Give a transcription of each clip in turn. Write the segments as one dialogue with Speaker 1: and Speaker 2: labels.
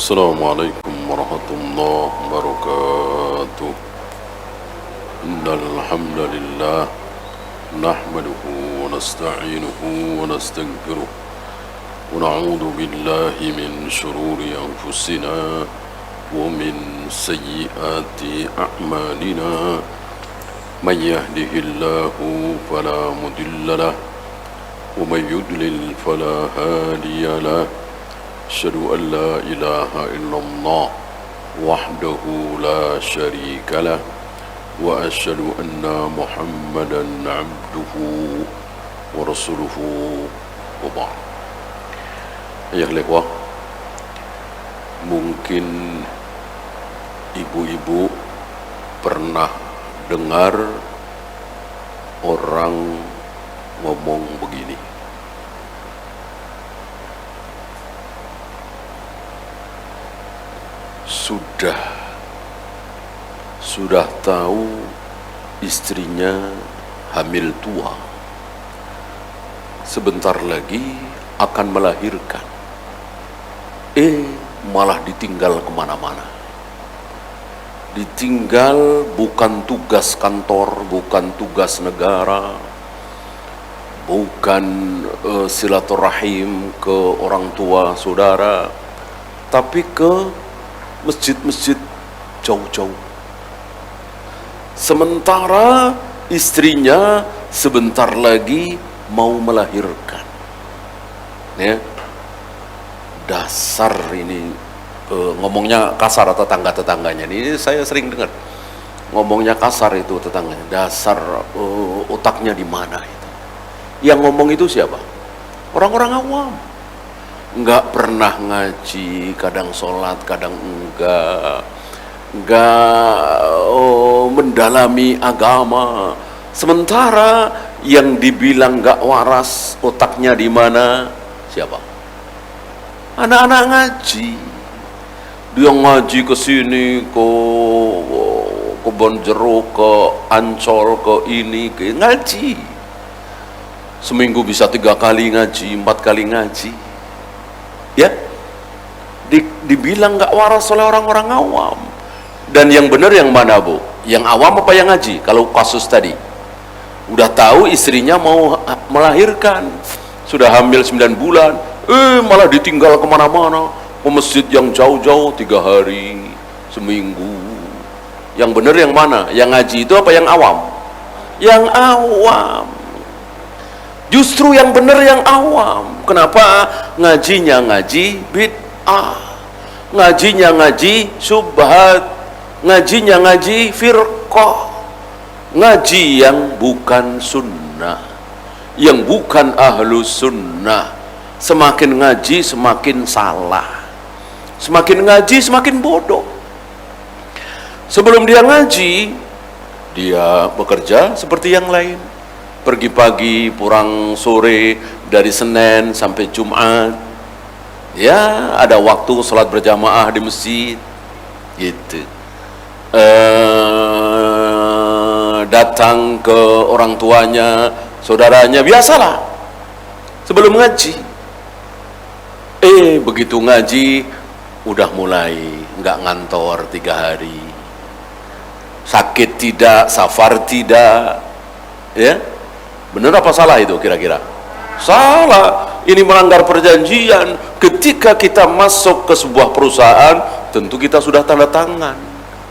Speaker 1: السلام عليكم ورحمة الله وبركاته. إن الحمد لله نحمده ونستعينه ونستغفره ونعوذ بالله من شرور أنفسنا ومن سيئات أعمالنا. من يهده الله فلا مضل له ومن يضلل فلا هادي له. أشهد أن لا إله إلا الله وحده لا شريك له وأشهد أن محمدا عبده ورسوله وبعد. Ayah ikhwah, mungkin ibu-ibu pernah dengar orang ngomong begini, sudah tahu istrinya hamil tua, sebentar lagi akan melahirkan, malah ditinggal kemana-mana. Ditinggal bukan tugas kantor, bukan tugas negara, bukan silaturahim ke orang tua saudara, tapi ke masjid-masjid jauh-jauh. Sementara istrinya sebentar lagi mau melahirkan. Ya, dasar ini ngomongnya kasar tetangga-tetangganya. Ini saya sering dengar ngomongnya kasar itu tetangganya. Dasar otaknya di mana itu? Yang ngomong itu siapa? Orang-orang awam. Nggak pernah ngaji, kadang sholat, kadang enggak mendalami agama. Sementara yang dibilang nggak waras, otaknya di mana? Siapa? Anak-anak ngaji. Dia ngaji ke sini, ke Bonjeruk, ke Ancol, ke ini, ke ngaji. Seminggu bisa 3 kali ngaji, 4 kali ngaji. Ya, dibilang nggak waras oleh orang-orang awam. Dan yang benar yang mana, Bu? Yang awam apa yang ngaji? Kalau kasus tadi udah tahu istrinya mau melahirkan, sudah hamil 9 bulan, malah ditinggal kemana-mana, ke masjid yang jauh-jauh 3 hari, seminggu. Yang benar yang mana? Yang ngaji itu apa yang awam? Yang awam. Justru yang benar yang awam. Kenapa? Ngajinya ngaji bid'ah, ngajinya ngaji syubhat, ngajinya ngaji firqah, ngaji yang bukan sunnah, yang bukan ahlu sunnah. Semakin ngaji semakin salah, semakin ngaji semakin bodoh. Sebelum dia ngaji, dia bekerja seperti yang lain, pergi pagi pulang sore, dari Senin sampai Jumat. Ya, ada waktu sholat berjamaah di masjid gitu. Datang ke orang tuanya, saudaranya, biasalah sebelum ngaji. Begitu ngaji udah mulai nggak ngantor 3 hari, sakit tidak, safar tidak. Ya, benar apa salah itu kira-kira? Salah. Ini melanggar perjanjian. Ketika kita masuk ke sebuah perusahaan, tentu kita sudah tanda tangan,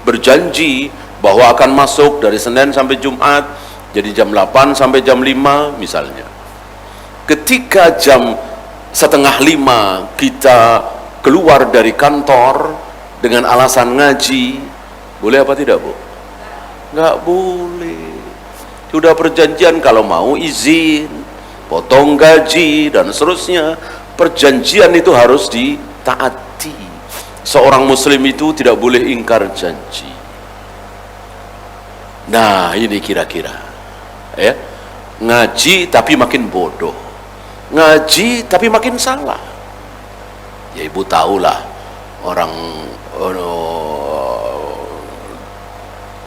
Speaker 1: berjanji bahwa akan masuk dari Senin sampai Jumat, jadi jam 8 sampai jam 5 misalnya. Ketika jam setengah 5 kita keluar dari kantor dengan alasan ngaji, boleh apa tidak, Bu? Nggak boleh. Sudah perjanjian, kalau mau izin, potong gaji, dan seterusnya. Perjanjian itu harus ditaati. Seorang muslim itu tidak boleh ingkar janji. Nah, ini kira-kira ya, ngaji tapi makin bodoh, ngaji tapi makin salah. Ya, ibu tahulah orang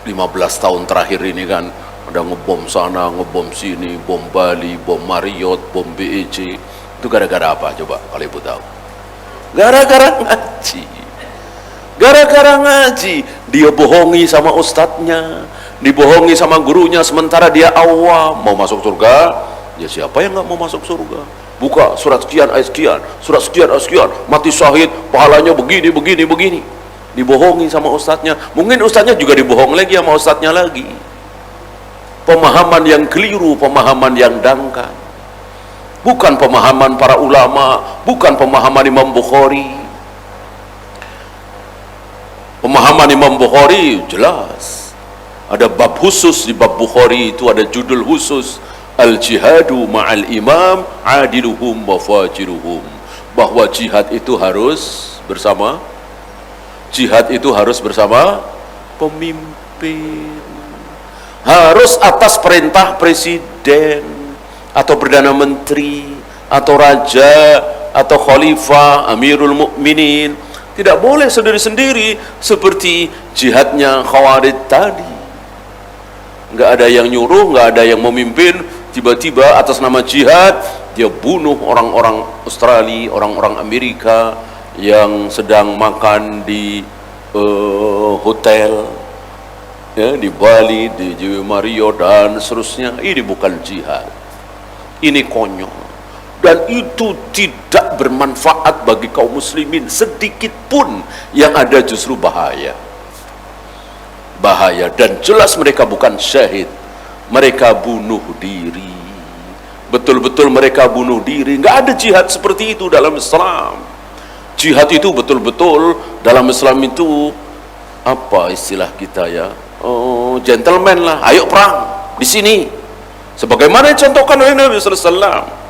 Speaker 1: 15 tahun terakhir ini kan ada ngebom sana, ngebom sini, bom Bali, bom Marriott, bom BEC. Itu gara-gara apa coba kalau ibu tahu? Gara-gara ngaji. Gara-gara ngaji, dia bohongi sama ustadznya, dibohongi sama gurunya, sementara dia awam. Mau masuk surga? Ya siapa yang nggak mau masuk surga? Buka surat sekian ayat sekian, surat sekian ayat sekian, mati syahid, pahalanya begini, begini, begini. Dibohongi sama ustadznya. Mungkin ustadznya juga dibohong lagi sama ustadznya lagi. Pemahaman yang keliru, pemahaman yang dangkal. Bukan pemahaman para ulama, bukan pemahaman Imam Bukhari. Pemahaman Imam Bukhari jelas. Ada bab khusus di bab Bukhari itu, ada judul khusus, Al-Jihadu ma'al imam adiluhum wa fajiruhum. Bahwa jihad itu harus bersama, jihad itu harus bersama pemimpin. Harus atas perintah presiden atau perdana menteri atau raja atau khalifah, amirul mukminin. Tidak boleh sendiri-sendiri seperti jihadnya Khawarij tadi. Nggak ada yang nyuruh, nggak ada yang memimpin, tiba-tiba atas nama jihad dia bunuh orang-orang Australia, orang-orang Amerika yang sedang makan di hotel, ya, di Bali, di Jiwi Mario dan seterusnya. Ini bukan jihad, ini konyol. Dan itu tidak bermanfaat bagi kaum muslimin sedikit pun. Yang ada justru bahaya. Bahaya, dan jelas mereka bukan syahid, mereka bunuh diri. Betul-betul mereka bunuh diri. Nggak ada jihad seperti itu dalam Islam. Jihad itu betul-betul dalam Islam itu apa istilah kita ya? Oh, gentleman lah, ayo perang di sini. Sebagaimana dicontohkan oleh Nabi sallallahu alaihi wasallam.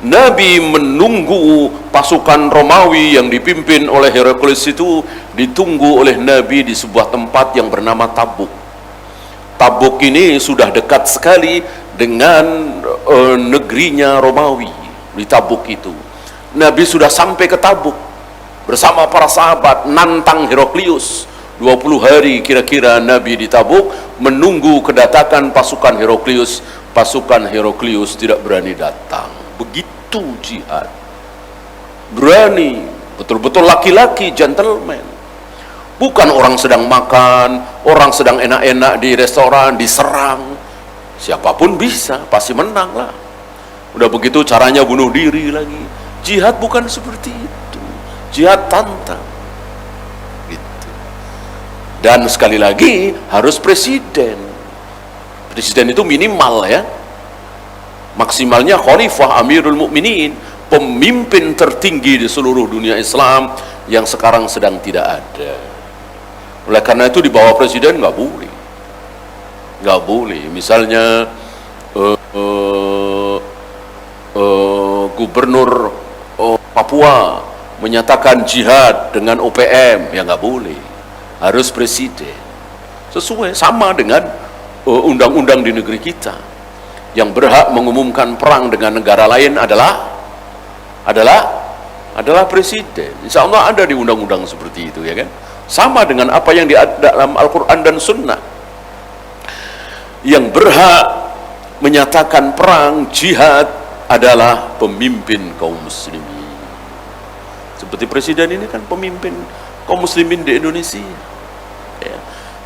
Speaker 1: Nabi menunggu pasukan Romawi yang dipimpin oleh Heraklius itu, ditunggu oleh Nabi di sebuah tempat yang bernama Tabuk. Tabuk ini sudah dekat sekali dengan negerinya Romawi. Di Tabuk itu Nabi sudah sampai ke Tabuk bersama para sahabat, nantang Heraklius. 20 hari kira-kira Nabi di Tabuk menunggu kedatangan pasukan Heraklius. Pasukan Heraklius tidak berani datang. Begitu jihad, berani, betul-betul laki-laki, gentleman. Bukan orang sedang makan, orang sedang enak-enak di restoran diserang. Siapapun bisa, pasti menang lah. Udah begitu caranya bunuh diri lagi. Jihad bukan seperti itu. Jihad tantang gitu. Dan sekali lagi harus presiden. Presiden itu minimal ya, maksimalnya khalifah, amirul mukminin, pemimpin tertinggi di seluruh dunia Islam yang sekarang sedang tidak ada. Oleh karena itu di bawah presiden nggak boleh, nggak boleh. Misalnya gubernur Papua menyatakan jihad dengan OPM, ya nggak boleh, harus presiden. Sesuai sama dengan undang-undang di negeri kita. Yang berhak mengumumkan perang dengan negara lain adalah presiden. Insya Allah ada di undang-undang seperti itu, ya kan? Sama dengan apa yang di dalam Al-Quran dan Sunnah. Yang berhak menyatakan perang, jihad adalah pemimpin kaum muslimin. Seperti presiden ini kan pemimpin kaum muslimin di Indonesia. Ya.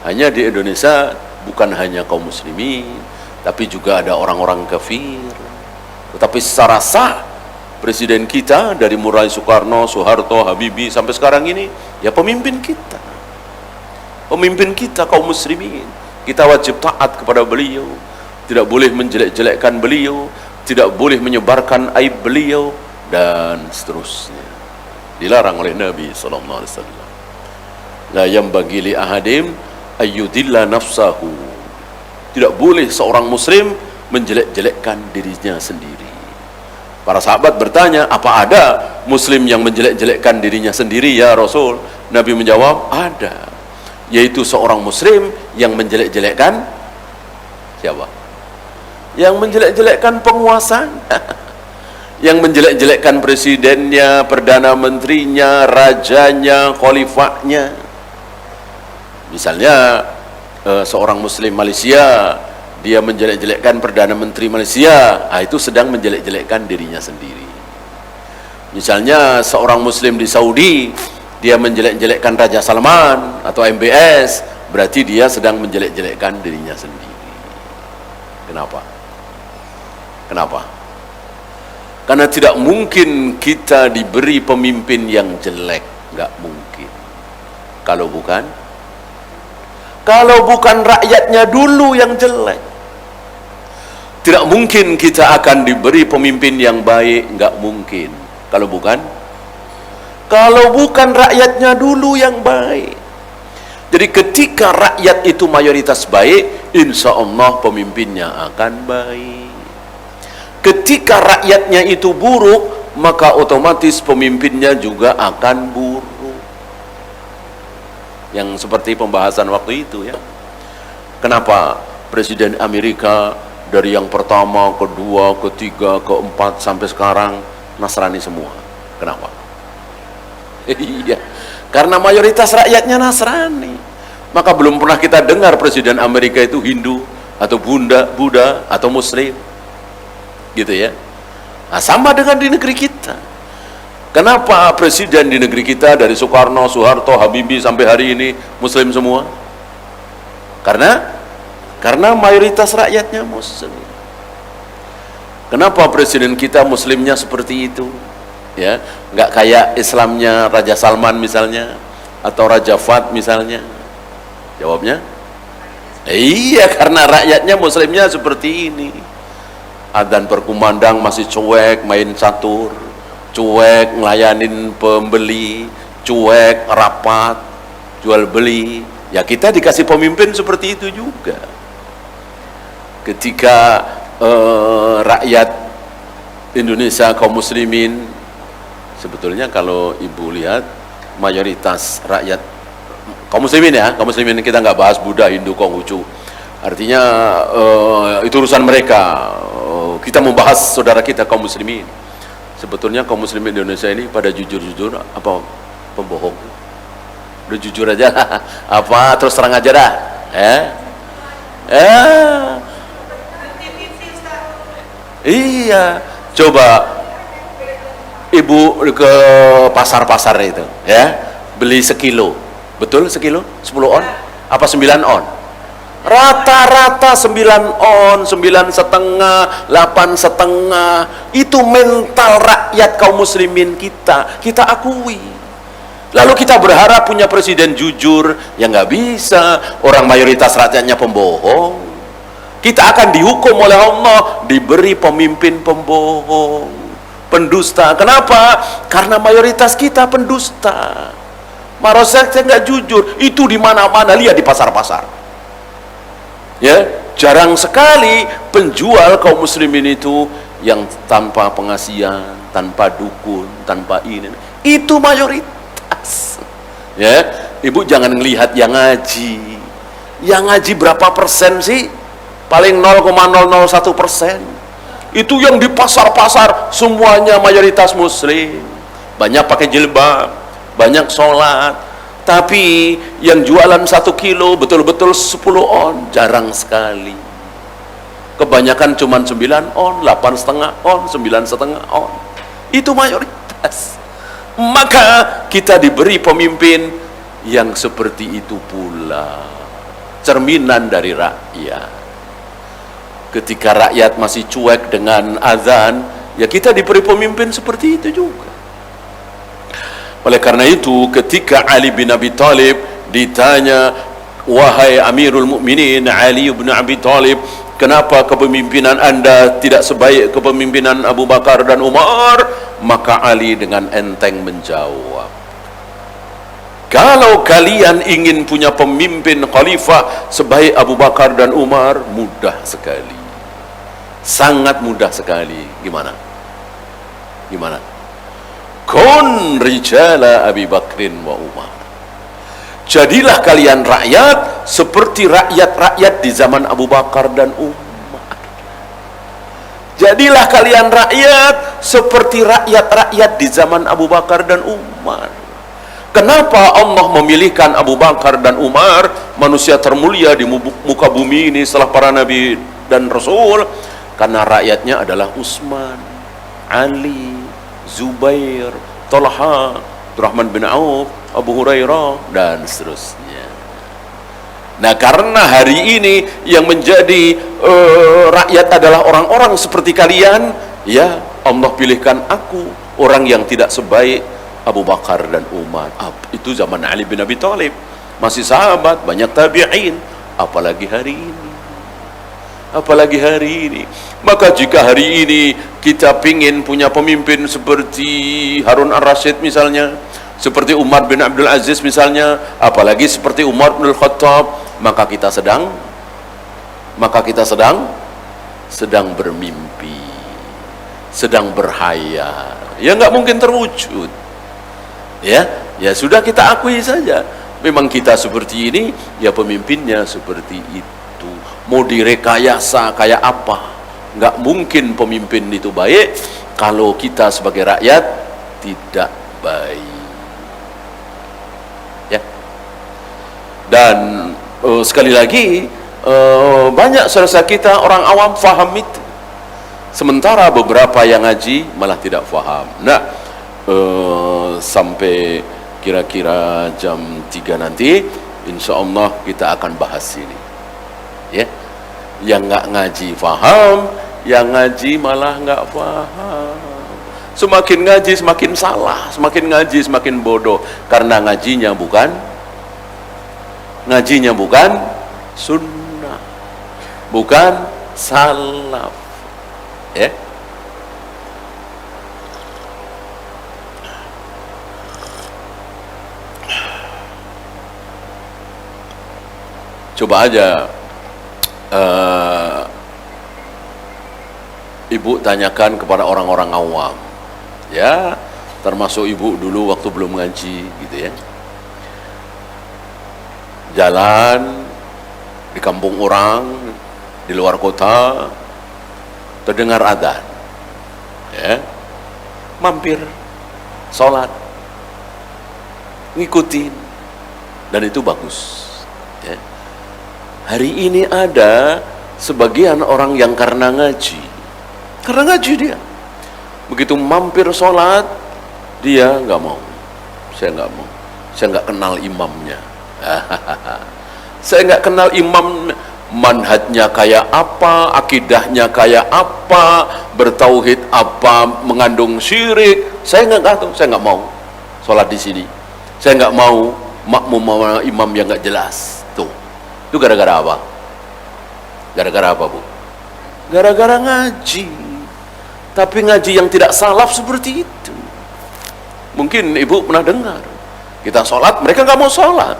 Speaker 1: Hanya di Indonesia bukan hanya kaum muslimin, tapi juga ada orang-orang kafir. Tetapi secara sah, presiden kita dari mulai Soekarno, Soeharto, Habibie sampai sekarang ini, ya pemimpin kita. Pemimpin kita kaum muslimin. Kita wajib taat kepada beliau. Tidak boleh menjelek-jelekkan beliau, tidak boleh menyebarkan aib beliau, dan seterusnya. Dilarang oleh Nabi sallallahu alaihi wasallam. La yambaghi li ahadim ayyudilla nafsahu. Tidak boleh seorang muslim menjelek-jelekkan dirinya sendiri. Para sahabat bertanya, apa ada muslim yang menjelek-jelekkan dirinya sendiri ya Rasul? Nabi menjawab, ada. Yaitu seorang muslim yang menjelek-jelekkan siapa? Yang menjelek-jelekkan penguasanya. Yang menjelek-jelekkan presidennya, perdana menterinya, rajanya, khalifahnya. Misalnya seorang muslim Malaysia, dia menjelek-jelekkan perdana menteri Malaysia, itu sedang menjelek-jelekkan dirinya sendiri. Misalnya seorang muslim di Saudi, dia menjelek-jelekkan Raja Salman atau MBS, berarti dia sedang menjelek-jelekkan dirinya sendiri. Kenapa? Kenapa? Karena tidak mungkin kita diberi pemimpin yang jelek, nggak mungkin. Kalau bukan rakyatnya dulu yang jelek, tidak mungkin kita akan diberi pemimpin yang baik, nggak mungkin. Kalau bukan rakyatnya dulu yang baik. Jadi ketika rakyat itu mayoritas baik, insya Allah pemimpinnya akan baik. Ketika rakyatnya itu buruk, maka otomatis pemimpinnya juga akan buruk. Yang seperti pembahasan waktu itu ya. Kenapa Presiden Amerika dari yang pertama, kedua, ketiga, keempat sampai sekarang Nasrani semua? Kenapa? Iya, karena mayoritas rakyatnya Nasrani. Maka belum pernah kita dengar Presiden Amerika itu Hindu atau Buddha atau Muslim, gitu ya. Nah, sama dengan di negeri kita. Kenapa presiden di negeri kita dari Soekarno, Soeharto, Habibie sampai hari ini Muslim semua? Karena mayoritas rakyatnya Muslim. Kenapa presiden kita Muslimnya seperti itu? Ya, nggak kayak Islamnya Raja Salman misalnya atau Raja Fahd misalnya. Jawabnya iya, karena rakyatnya Muslimnya seperti ini. Adzan berkumandang masih cuek, main catur, cuek ngelayanin pembeli, cuek rapat jual beli. Ya kita dikasih pemimpin seperti itu juga. Ketika rakyat Indonesia kaum muslimin, sebetulnya kalau ibu lihat mayoritas rakyat kaum muslimin ya, kaum muslimin, kita nggak bahas Buddha, Hindu, Konghucu, artinya itu urusan mereka. Kita membahas saudara kita kaum muslimin. Sebetulnya kaum muslimin Indonesia ini pada jujur-jujur apa pembohong? Udah jujur aja apa terus terang aja dah, iya, coba ibu ke pasar-pasar itu ya, beli sekilo, betul sekilo 10 on apa 9 on? Rata-rata 9 on, 9,5, 8,5. Itu mental rakyat kaum muslimin kita akui. Lalu kita berharap punya presiden jujur, ya nggak bisa. Orang mayoritas rakyatnya pembohong. Kita akan dihukum oleh Allah, diberi pemimpin pembohong, pendusta. Kenapa? Karena mayoritas kita pendusta. Mayoritasnya nggak jujur. Itu di mana-mana, lihat di pasar-pasar. Ya, jarang sekali penjual kaum muslimin itu yang tanpa pengasihan, tanpa dukun, tanpa ini. Itu mayoritas. Ya, ibu jangan melihat yang ngaji. Yang ngaji berapa persen sih? Paling 0,001%. Itu yang di pasar-pasar semuanya mayoritas muslim. Banyak pakai jilbab, banyak sholat. Tapi yang jualan 1 kilo betul-betul 10 on jarang sekali. Kebanyakan cuma 9 on, 8,5 on, 9,5 on. Itu mayoritas. Maka kita diberi pemimpin yang seperti itu pula, cerminan dari rakyat. Ketika rakyat masih cuek dengan azan, ya kita diberi pemimpin seperti itu juga. Oleh karena itu ketika Ali bin Abi Thalib ditanya, wahai Amirul Mukminin Ali bin Abi Thalib, kenapa kepemimpinan Anda tidak sebaik kepemimpinan Abu Bakar dan Umar? Maka Ali dengan enteng menjawab, kalau kalian ingin punya pemimpin khalifah sebaik Abu Bakar dan Umar, mudah sekali, sangat mudah sekali. Gimana? Kun rijala Abi Bakrin wa Umar. Jadilah kalian rakyat seperti rakyat-rakyat di zaman Abu Bakar dan Umar. Jadilah kalian rakyat seperti rakyat-rakyat di zaman Abu Bakar dan Umar. Kenapa Allah memilihkan Abu Bakar dan Umar, manusia termulia di muka bumi ini setelah para nabi dan rasul? Karena rakyatnya adalah Utsman, Ali, Zubair, Talha, Abdurrahman bin Auf, Abu Hurairah, dan seterusnya. Nah, karena hari ini yang menjadi rakyat adalah orang-orang seperti kalian, ya Allah pilihkan aku, orang yang tidak sebaik Abu Bakar dan Umar. Itu zaman Ali bin Abi Thalib, masih sahabat, banyak tabi'in, apalagi hari ini. Apalagi hari ini. Maka jika hari ini kita ingin punya pemimpin seperti Harun Ar-Rasyid misalnya, seperti Umar bin Abdul Aziz misalnya, apalagi seperti Umar bin Khattab, maka kita sedang bermimpi, sedang berhayal. Ya nggak mungkin terwujud. Ya sudah, kita akui saja. Memang kita seperti ini, ya pemimpinnya seperti itu. Mau direkayasa kayak apa, nggak mungkin pemimpin itu baik kalau kita sebagai rakyat tidak baik, ya. Dan sekali lagi, banyak saudara kita orang awam faham itu, sementara beberapa yang ngaji malah tidak faham. Nah, sampai kira-kira jam 3 nanti insya Allah kita akan bahas ini, ya. Yang nggak ngaji faham, yang ngaji malah nggak faham. Semakin ngaji semakin salah, semakin ngaji semakin bodoh, karena ngajinya bukan sunnah, bukan salaf, ya. Coba aja ibu tanyakan kepada orang-orang awam, ya, termasuk ibu dulu waktu belum ngaji, gitu ya. Jalan di kampung orang, di luar kota, terdengar adzan, ya, mampir sholat, ngikutin, dan itu bagus, ya. Hari ini ada sebagian orang yang karena ngaji dia, begitu mampir sholat, dia nggak mau, saya nggak kenal imamnya. Saya nggak kenal imam, manhajnya kayak apa, akidahnya kayak apa, bertauhid apa, mengandung syirik, saya nggak tahu, saya nggak mau sholat di sini, saya nggak mau makmum sama imam yang nggak jelas. Itu gara-gara apa? Gara-gara apa, Bu? Gara-gara ngaji. Tapi ngaji yang tidak salaf seperti itu. Mungkin Ibu pernah dengar, kita sholat, mereka nggak mau sholat.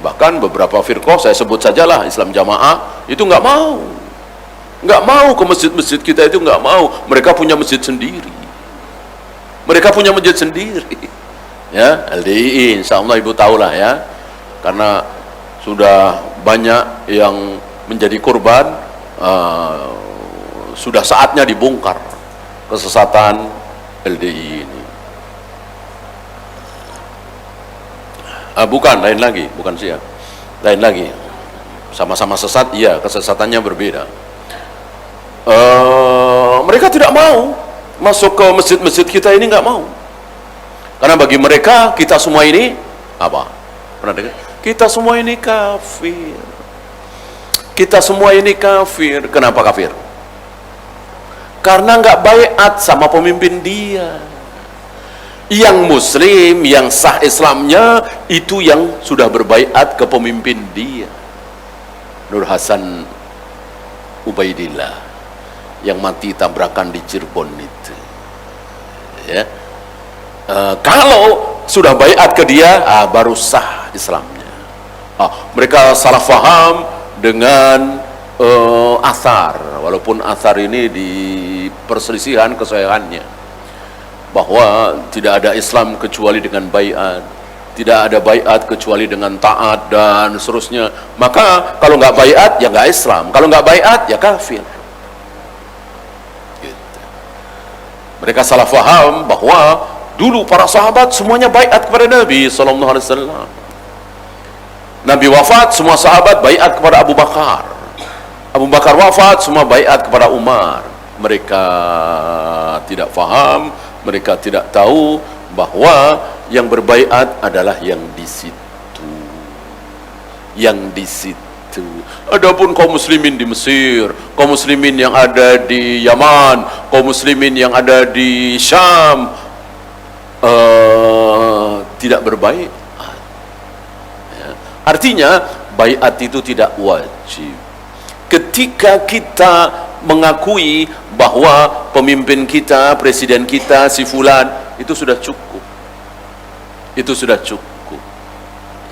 Speaker 1: Bahkan beberapa firqah, saya sebut sajalah Islam Jamaah, itu nggak mau ke masjid-masjid kita, itu nggak mau. Mereka punya masjid sendiri. Ya, LDI, insya Allah Ibu tahulah, ya. Karena sudah banyak yang menjadi korban, sudah saatnya dibongkar kesesatan LDI ini. Bukan, lain lagi, bukan siap, lain lagi, sama-sama sesat, iya, kesesatannya berbeda. Mereka tidak mau masuk ke masjid-masjid kita ini, nggak mau, karena bagi mereka kita semua ini apa? Pernah dengar? Kita semua ini kafir. Kita semua ini kafir. Kenapa kafir? Karena nggak baiat sama pemimpin dia. Yang muslim, yang sah Islamnya, itu yang sudah berbaiat ke pemimpin dia. Nur Hasan Ubaidillah yang mati tabrakan di Cirebon itu, ya. Kalau sudah baiat ke dia, baru sah Islamnya. Mereka salah faham dengan asar, walaupun asar ini di perselisihan kesahihannya, bahwa tidak ada Islam kecuali dengan baiat, tidak ada baiat kecuali dengan taat, dan seterusnya. Maka kalau nggak baiat ya nggak Islam, kalau nggak baiat ya kafir, gitu. Mereka salah faham bahwa dulu para sahabat semuanya baiat kepada Nabi SAW. Nabi wafat, semua sahabat baiat kepada Abu Bakar. Abu Bakar wafat, semua baiat kepada Umar. Mereka tidak faham, mereka tidak tahu bahwa yang berbaiat adalah yang di situ. Yang di situ. Adapun kaum muslimin di Mesir, kaum muslimin yang ada di Yaman, kaum muslimin yang ada di Syam, tidak berbaiat. Ya. Artinya baiat itu tidak wajib. Ketika kita mengakui bahwa pemimpin kita, presiden kita, si fulan, itu sudah cukup. Itu sudah cukup.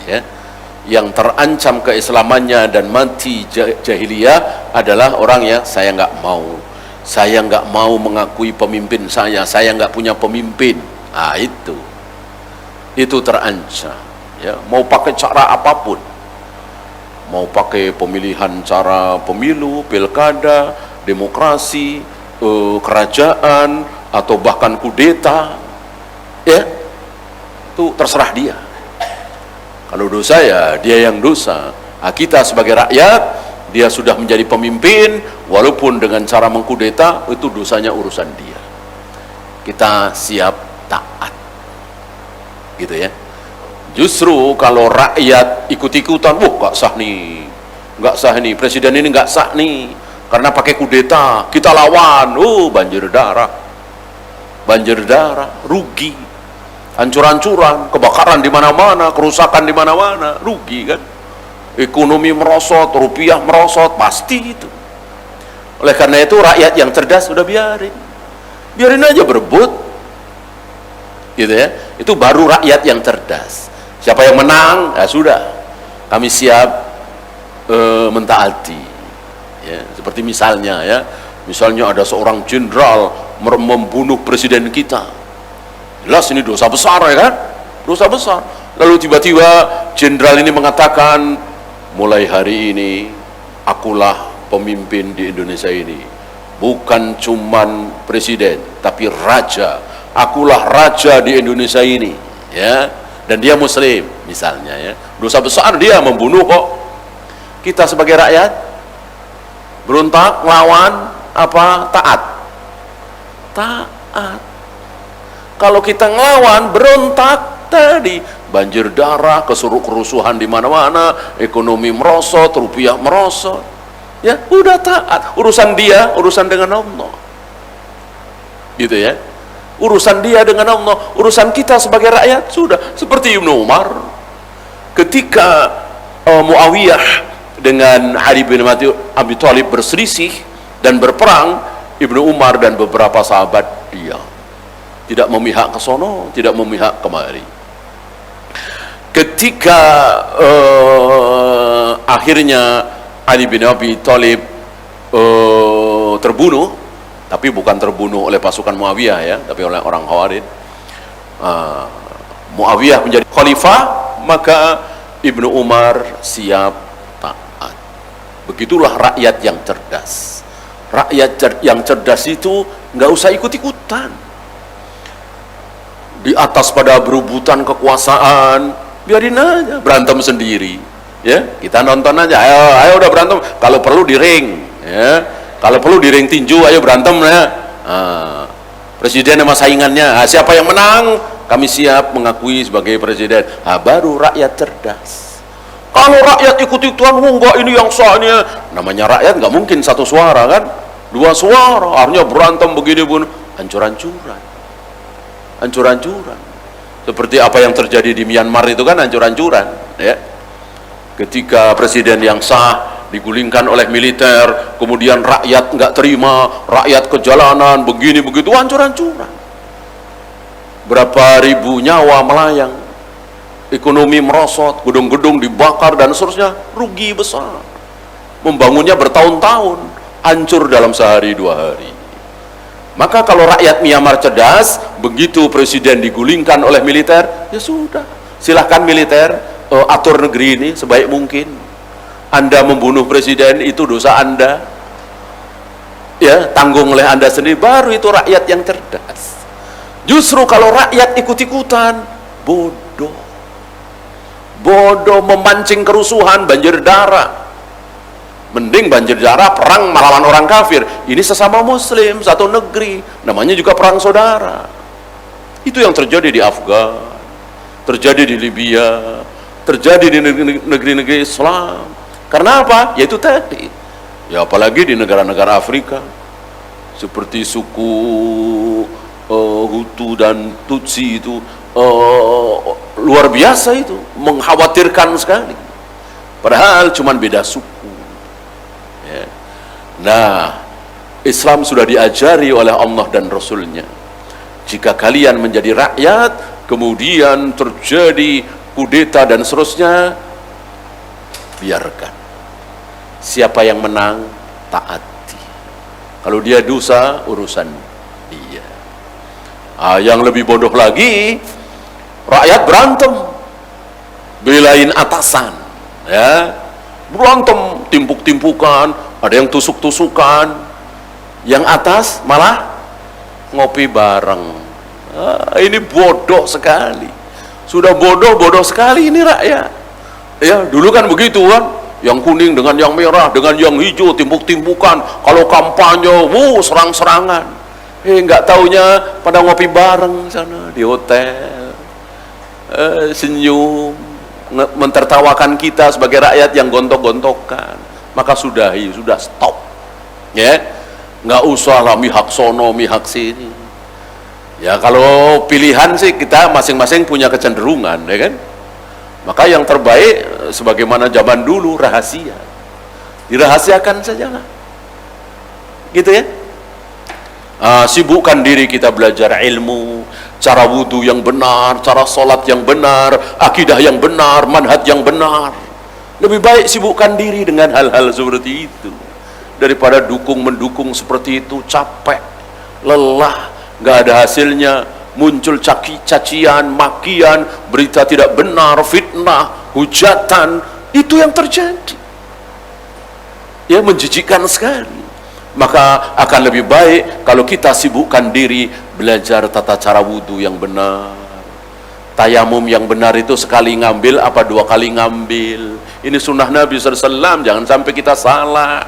Speaker 1: Ya. Yang terancam keislamannya dan mati jahiliyah adalah orang yang saya nggak mau. Saya nggak mau mengakui pemimpin saya nggak punya pemimpin. Ah, itu terancam. Ya, mau pakai cara apapun, mau pakai pemilihan cara pemilu, pilkada, demokrasi, kerajaan, atau bahkan kudeta, ya, itu terserah dia. Kalau dosa ya dia yang dosa. Nah, kita sebagai rakyat, dia sudah menjadi pemimpin, walaupun dengan cara mengkudeta, itu dosanya urusan dia. Kita siap taat, gitu ya. Justru kalau rakyat ikut-ikutan, nggak sah nih, presiden ini nggak sah nih, karena pakai kudeta, kita lawan, banjir darah, rugi. Hancur-hancuran, kebakaran di mana-mana, kerusakan di mana-mana, rugi kan? Ekonomi merosot, rupiah merosot, pasti itu. Oleh karena itu rakyat yang cerdas udah biarin aja berebut, gitu ya. Itu baru rakyat yang cerdas. Siapa yang menang, ya sudah, kami siap mentaati. Ya, seperti misalnya ada seorang jenderal membunuh presiden kita. Jelas ini dosa besar, ya kan? Dosa besar. Lalu tiba-tiba jenderal ini mengatakan, mulai hari ini akulah pemimpin di Indonesia ini. Bukan cuman presiden, tapi raja. Akulah raja di Indonesia ini, ya. Dan dia muslim, misalnya, ya. Dosa besar dia membunuh kok. Kita sebagai rakyat berontak, ngelawan, apa? Taat. Kalau kita ngelawan, berontak, tadi banjir darah, kerusuhan di mana-mana, ekonomi merosot, rupiah merosot, ya udah taat. Urusan dia, urusan dengan Allah, gitu ya. Urusan dia dengan Allah, urusan kita sebagai rakyat sudah. Seperti Ibnu Umar, ketika Muawiyah dengan Ali bin Abi Thalib berselisih dan berperang, Ibnu Umar dan beberapa sahabat diam. Tidak memihak ke sono, tidak memihak kemari. Ketika akhirnya Ali bin Abi Thalib terbunuh, tapi bukan terbunuh oleh pasukan Muawiyah, ya, tapi oleh orang Khawarij. Muawiyah menjadi khalifah, maka Ibnu Umar siap taat. Begitulah rakyat yang cerdas. Rakyat yang cerdas itu nggak usah ikut-ikutan. Di atas pada berebutan kekuasaan, biarin aja berantem sendiri, ya. Kita nonton aja, ayo udah berantem, kalau perlu di ring, ya. Kalau perlu di ring tinju, ayo berantem ya. Presiden sama saingannya, siapa yang menang, kami siap mengakui sebagai presiden. Baru rakyat cerdas. Kalau rakyat ikut-ikutan, enggak, ini yang soalnya, namanya rakyat nggak mungkin satu suara kan, dua suara, akhirnya berantem begini pun, hancur-hancuran. Seperti apa yang terjadi di Myanmar itu kan, hancur-hancuran, ya. Ketika presiden yang sah digulingkan oleh militer, kemudian rakyat nggak terima, rakyat ke jalanan, begini begitu, hancur-hancuran. Berapa ribu nyawa melayang, ekonomi merosot, gedung-gedung dibakar dan seterusnya, rugi besar. Membangunnya bertahun-tahun, hancur dalam sehari dua hari. Maka kalau rakyat Myanmar cerdas, begitu presiden digulingkan oleh militer, ya sudah, silahkan militer atur negeri ini sebaik mungkin. Anda membunuh presiden, itu dosa Anda, ya, tanggung oleh Anda sendiri. Baru itu rakyat yang cerdas. Justru kalau rakyat ikut-ikutan, bodoh memancing kerusuhan, banjir darah. Mending banjir darah, perang melawan orang kafir. Ini sesama muslim, satu negeri, namanya juga perang saudara. Itu yang terjadi di Afgan, terjadi di Libya, terjadi di negeri-negeri Islam. Karena apa? Yaitu tadi. Ya apalagi di negara-negara Afrika, seperti suku Hutu dan Tutsi itu luar biasa, itu mengkhawatirkan sekali. Padahal cuma beda suku. Ya. Nah, Islam sudah diajari oleh Allah dan Rasulnya. Jika kalian menjadi rakyat, kemudian terjadi kudeta dan seterusnya, biarkan. Siapa yang menang, taati. Kalau dia dosa, urusan dia. Yang lebih bodoh lagi, rakyat berantem, belain atasan, ya, berantem, timpuk-timpukan, ada yang tusuk-tusukan, yang atas malah ngopi bareng. Ini bodoh sekali, sudah bodoh sekali ini rakyat. Ya, dulu kan begitu kan, yang kuning dengan yang merah dengan yang hijau timpuk-timpukan, kalau kampanye, serang-serangan. Nggak taunya pada ngopi bareng sana di hotel, senyum, mentertawakan kita sebagai rakyat yang gontok-gontokan. Maka sudah stop, ya, nggak usah lah mihak sono mihak sini. Ya kalau pilihan sih kita masing-masing punya kecenderungan, ya kan. Maka yang terbaik sebagaimana zaman dulu, rahasia, dirahasiakan sajalah, gitu ya. Sibukkan diri kita belajar ilmu, cara wudhu yang benar, cara sholat yang benar, akidah yang benar, manhaj yang benar. Lebih baik sibukkan diri dengan hal-hal seperti itu daripada dukung-mendukung seperti itu. Capek, lelah, gak ada hasilnya, muncul cacian, makian, berita tidak benar, fitnah, hujatan. Itu yang terjadi, ya, menjijikkan sekali. Maka akan lebih baik kalau kita sibukkan diri belajar tata cara wudhu yang benar. Tayamum yang benar itu sekali ngambil apa 2 kali ngambil. Ini sunnah Nabi SAW, jangan sampai kita salah.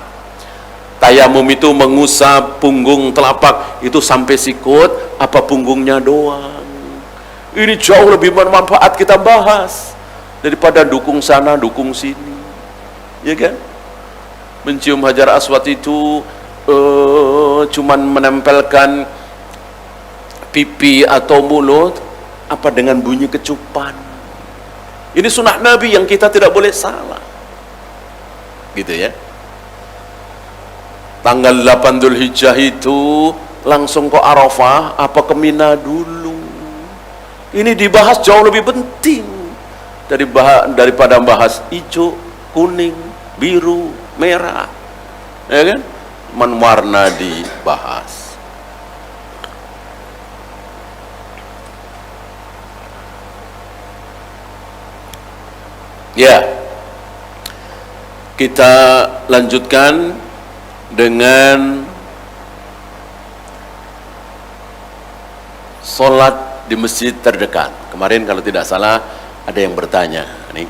Speaker 1: Tayamum itu mengusap punggung telapak itu sampai sikut apa punggungnya doang. Ini jauh lebih bermanfaat kita bahas daripada dukung sana dukung sini, ya kan? Mencium Hajar Aswad itu cuman menempelkan pipi atau mulut apa dengan bunyi kecupan. Ini sunnah Nabi yang kita tidak boleh salah, gitu ya. Tanggal 8 Dzulhijjah itu langsung ke Arafah apa ke Mina dulu. Ini dibahas jauh lebih penting daripada bahas hijau, kuning, biru, merah, ya kan? Warna dibahas. Ya, kita lanjutkan dengan sholat di masjid terdekat. Kemarin kalau tidak salah ada yang bertanya, nih,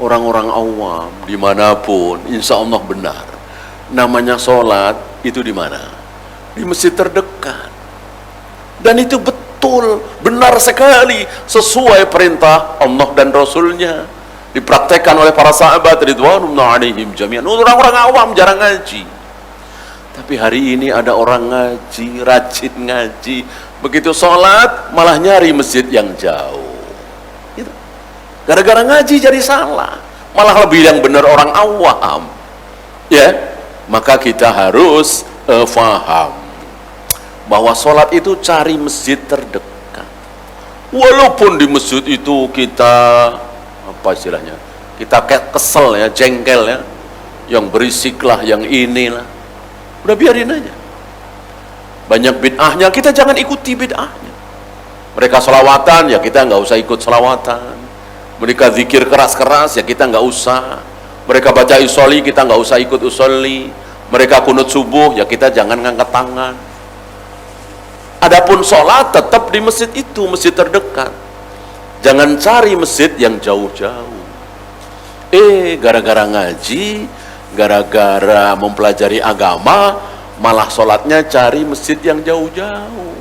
Speaker 1: orang-orang awam dimanapun insya Allah benar, namanya sholat itu di mana? Di masjid terdekat. Dan itu betul, benar sekali, sesuai perintah Allah dan Rasulnya, dipraktekkan oleh para sahabat ridwanullah alaihim jami'an. Orang-orang awam jarang ngaji, tapi hari ini ada orang ngaji, rajin ngaji, begitu sholat malah nyari masjid yang jauh, gitu. Gara-gara ngaji jadi salah, malah lebih yang benar orang awam, ya. Maka kita harus faham bahwa sholat itu cari masjid terdekat. Walaupun di masjid itu kita apa istilahnya, kita kesel ya, jengkel ya, yang berisik lah, yang inilah, udah biarin aja. Banyak bid'ahnya, kita jangan ikuti bid'ahnya. Mereka sholawatan, ya kita nggak usah ikut sholawatan. Mereka zikir keras-keras, ya kita nggak usah. Mereka baca usolli, kita nggak usah ikut usolli. Mereka kunut subuh, ya kita jangan ngangkat tangan. Adapun sholat tetap di masjid itu, masjid terdekat. Jangan cari masjid yang jauh-jauh. Gara-gara ngaji, gara-gara mempelajari agama, malah sholatnya cari masjid yang jauh-jauh.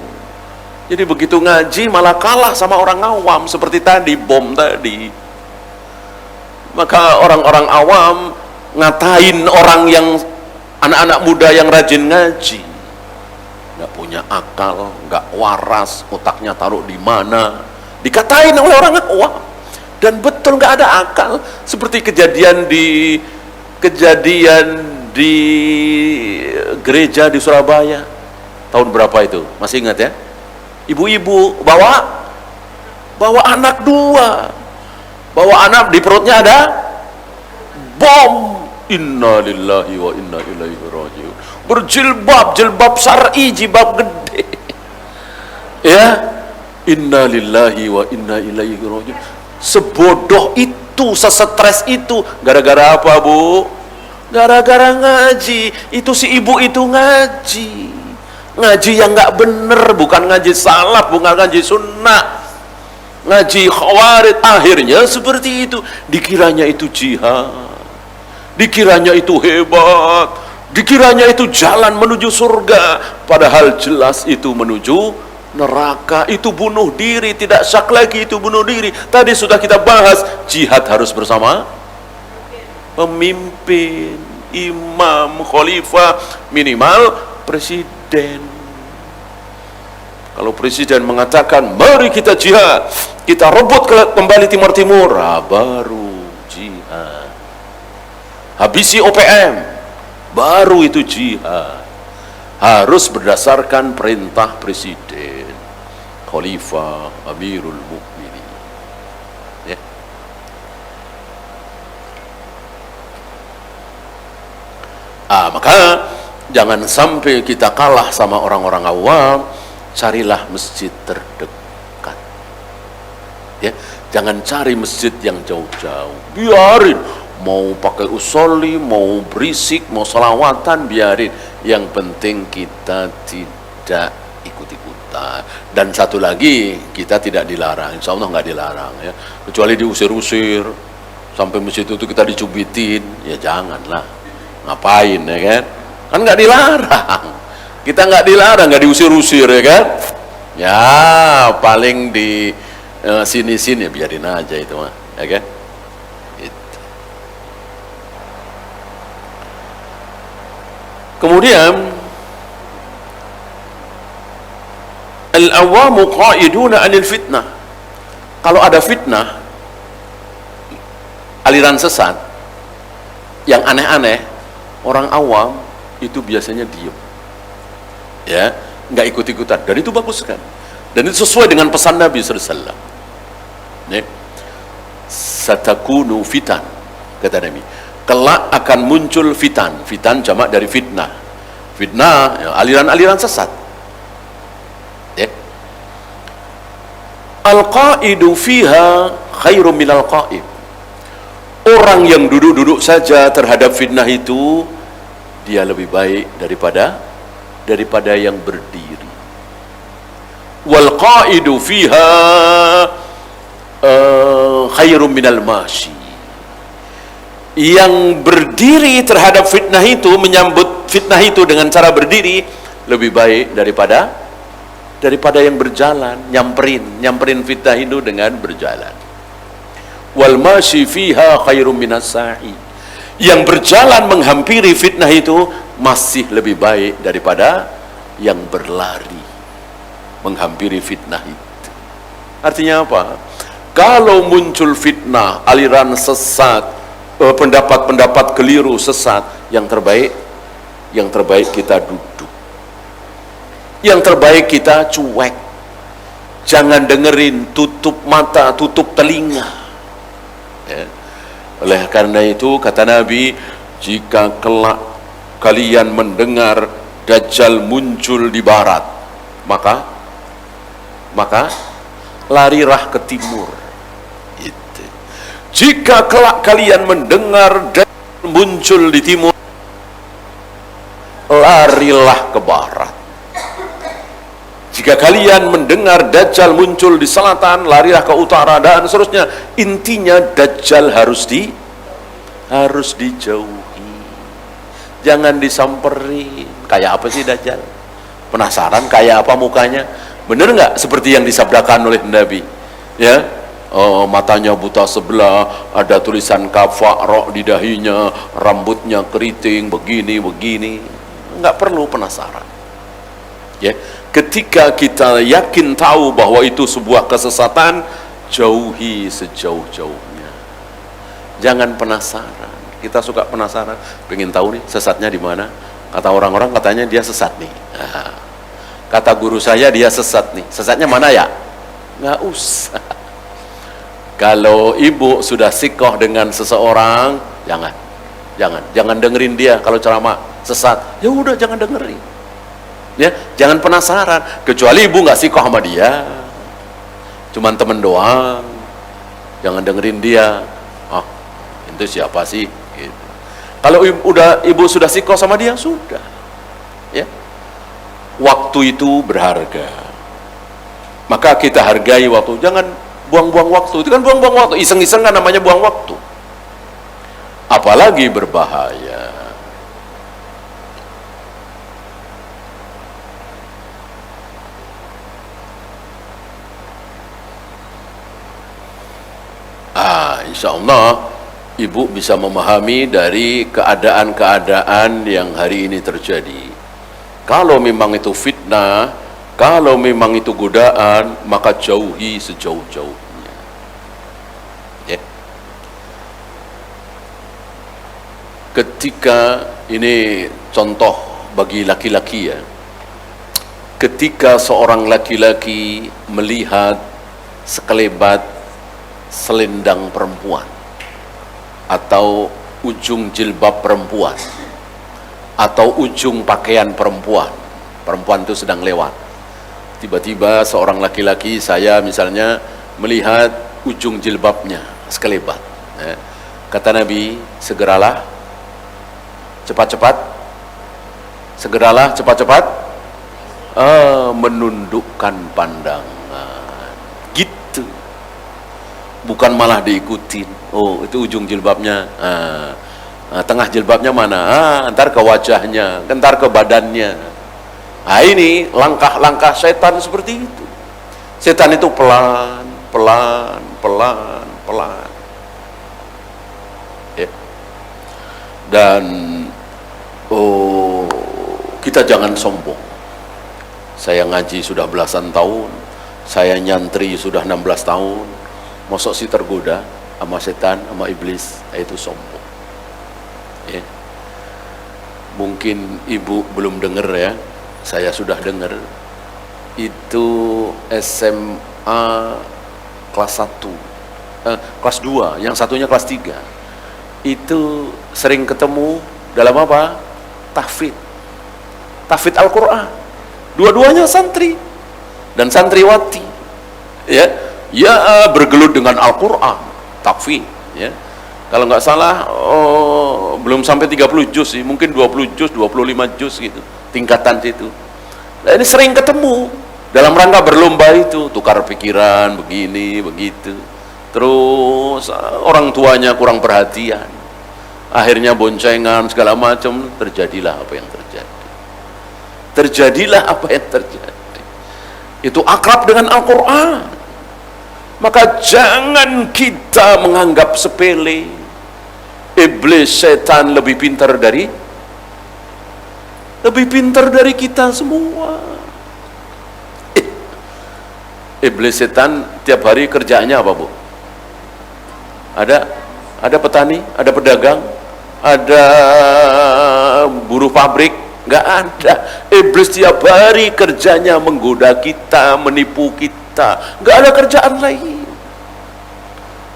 Speaker 1: Jadi begitu ngaji malah kalah sama orang awam seperti tadi, bom tadi. Maka orang-orang awam ngatain orang yang anak-anak muda yang rajin ngaji, nggak punya akal, nggak waras, otaknya taruh di mana, dikatain oleh orang awam. Dan betul nggak ada akal, seperti kejadian di gereja di Surabaya tahun berapa itu, masih ingat ya? Ibu-ibu bawa anak dua, bawa anak, di perutnya ada bom. Inna lillahi wa inna ilaihi rajiun. Berjilbab, jilbab syar'i, jilbab gede. Ya, inna lillahi wa inna ilaihi rajiun. Sebodoh itu, sesetres itu, gara-gara apa, Bu? Gara-gara ngaji. Itu si ibu itu ngaji yang nggak bener, bukan ngaji salaf, bukan ngaji sunnah, ngaji khawarid. Akhirnya seperti itu, dikiranya itu jihad, dikiranya itu hebat, dikiranya itu jalan menuju surga, padahal jelas itu menuju neraka. Itu bunuh diri, tidak syak lagi, itu bunuh diri. Tadi sudah kita bahas, jihad harus bersama pemimpin, imam, khalifah, minimal presiden. Kalau presiden mengatakan mari kita jihad, kita rebut kembali Timur Timur, baru jihad. Habisi OPM, baru itu jihad. Harus berdasarkan perintah presiden, khalifah, amirul mukminin. Ya. Maka jangan sampai kita kalah sama orang-orang awam. Carilah masjid terdekat. Ya, jangan cari masjid yang jauh-jauh. Biarin, mau pakai usolli, mau berisik, mau selawatan, biarin. Yang penting kita tidak ikut-ikutan. Dan satu lagi, kita tidak dilarang. Insya Allah nggak dilarang ya. Kecuali diusir-usir sampai masjid itu kita dicubitin, ya janganlah. Ngapain ya kan? Kan nggak dilarang. Kita nggak dilarang, nggak diusir-usir ya kan? Ya paling di sini-sini, biarin aja itu mah, ya kan? Itu. Kemudian al-awamu qa'iduna 'anil fitnah. Kalau ada fitnah, aliran sesat yang aneh-aneh, orang awam itu biasanya diem. Ya, nggak ikut-ikutan, dan itu bagus kan, dan itu sesuai dengan pesan Nabi SAW. Satakunu fitan, kata Nabi, kelak akan muncul fitan. Fitan jamak dari fitnah. Fitnah ya, aliran-aliran sesat. Ya. Al-qa'idu fiha khairum minal qa'id. Orang yang duduk-duduk saja terhadap fitnah itu, dia lebih baik daripada yang berdiri. Wal qa'idu fiha khairum minal mashi. Yang berdiri terhadap fitnah itu, menyambut fitnah itu dengan cara berdiri, lebih baik daripada yang berjalan, nyamperin fitnah itu dengan berjalan. Wal mashi fiha khairum minas sa'i. Yang berjalan menghampiri fitnah itu masih lebih baik daripada yang berlari menghampiri fitnah itu. Artinya apa? Kalau muncul fitnah, aliran sesat, pendapat-pendapat keliru sesat, yang terbaik kita duduk. Yang terbaik kita cuek. Jangan dengerin, tutup mata, tutup telinga. Ya. Oleh karena itu kata Nabi, jika kelak kalian mendengar Dajjal muncul di barat, maka larilah ke timur. Itu. Jika kelak kalian mendengar Dajjal muncul di timur, larilah ke barat. Jika kalian mendengar Dajjal muncul di selatan, larilah ke utara, dan seterusnya. Intinya Dajjal harus dijauhi. Jangan disamperin. Kayak apa sih Dajjal? Penasaran kayak apa mukanya? Benar nggak seperti yang disabdakan oleh Nabi? Ya, matanya buta sebelah, ada tulisan kafar di dahinya, rambutnya keriting, begini. Nggak perlu penasaran. Ya, ketika kita yakin tahu bahwa itu sebuah kesesatan, jauhi sejauh-jauhnya. Jangan penasaran. Kita suka penasaran, pengen tahu nih sesatnya di mana. Kata orang-orang katanya dia sesat nih. Nah, kata guru saya dia sesat nih. Sesatnya mana ya? Nggak usah. Kalau ibu sudah sikoh dengan seseorang, jangan dengerin dia kalau ceramah sesat. Ya udah jangan dengerin. Ya, jangan penasaran. Kecuali ibu nggak sikoh sama dia, cuman temen doang. Jangan dengerin dia. Ah, itu siapa sih? Gitu. Kalau ibu sudah sikoh sama dia, sudah. Ya. Waktu itu berharga. Maka kita hargai waktu. Jangan buang-buang waktu. Itu kan buang-buang waktu. Iseng-iseng kan namanya buang waktu. Apalagi berbahaya. Insya Allah ibu bisa memahami dari keadaan-keadaan yang hari ini terjadi. Kalau memang itu fitnah, kalau memang itu godaan, maka jauhi sejauh-jauhnya. Ya. Ketika ini contoh bagi laki-laki ya, ketika seorang laki-laki melihat sekelebat selendang perempuan atau ujung jilbab perempuan atau ujung pakaian perempuan itu sedang lewat, tiba-tiba seorang laki-laki, saya misalnya melihat ujung jilbabnya sekelebat, ya. Kata Nabi, segeralah cepat-cepat menundukkan pandangan, gitu. Bukan malah diikutin. Oh, itu ujung jilbabnya. Tengah jilbabnya mana? Ntar ke wajahnya, ntar ke badannya. Ini langkah-langkah setan seperti itu. Setan itu pelan. Ya. Dan kita jangan sombong. Saya ngaji sudah belasan tahun, saya nyantri sudah 16 tahun. Mosok si tergoda sama setan, sama iblis, itu sombong. Ya. Mungkin ibu belum dengar ya, saya sudah dengar. Itu SMA kelas 1, kelas 2, yang satunya kelas 3. Itu sering ketemu dalam apa? Tahfidz Al-Quran. Dua-duanya santri dan santriwati. Ya, bergelut dengan Al-Quran, tahfidz, ya. Kalau nggak salah belum sampai 30 juz sih, mungkin 20 juz, 25 juz gitu, tingkatan situ. Nah, ini sering ketemu dalam rangka berlomba itu, tukar pikiran, begini, begitu. Terus orang tuanya kurang perhatian, akhirnya boncengan segala macam, terjadilah apa yang terjadi. Itu akrab dengan Al-Quran. Maka jangan kita menganggap sepele. Iblis, setan lebih pintar dari kita semua. Iblis, setan tiap hari kerjaannya apa, Bu? Ada petani, ada pedagang, ada buruh pabrik, nggak ada. Iblis tiap hari kerjanya menggoda kita, menipu kita, nggak ada kerjaan lain.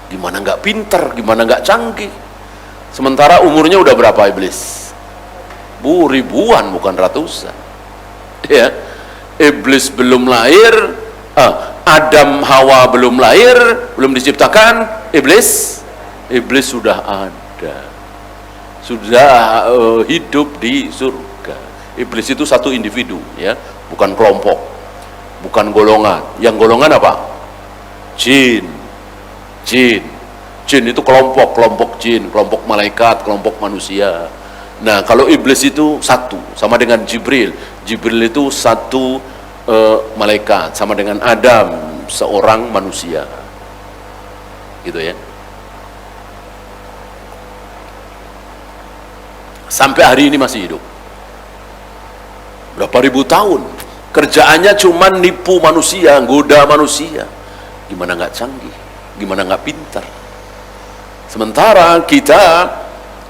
Speaker 1: Gimana nggak pinter, gimana nggak canggih? Sementara umurnya udah berapa iblis? Ribuan, bukan ratusan. Ya, iblis belum lahir, Adam Hawa belum lahir, belum diciptakan, iblis sudah ada, sudah hidup di surga. Iblis itu satu individu, ya, bukan kelompok, bukan golongan. Yang golongan apa? Jin itu kelompok jin, kelompok malaikat, kelompok manusia. Nah, kalau iblis itu satu, sama dengan Jibril itu satu malaikat, sama dengan Adam seorang manusia, gitu ya. Sampai hari ini masih hidup. Berapa ribu tahun kerjaannya cuma nipu manusia, goda manusia. Gimana nggak canggih, gimana nggak pintar. Sementara kita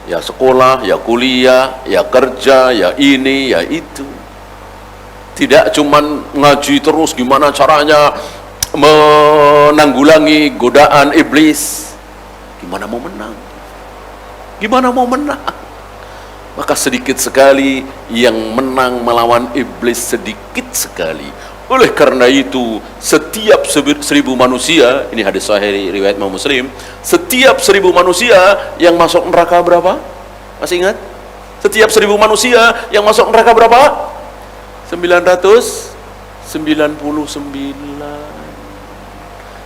Speaker 1: ya sekolah, ya kuliah, ya kerja, ya ini, ya itu. Tidak cuman ngaji terus gimana caranya menanggulangi godaan iblis. Gimana mau menang? Gimana mau menang? Maka sedikit sekali yang menang melawan iblis, sedikit sekali. Oleh karena itu, setiap 1000 manusia, ini hadis sahih riwayat Imam Muslim, setiap 1000 manusia yang masuk neraka berapa? Masih ingat? Setiap 1000 manusia yang masuk neraka berapa? 999.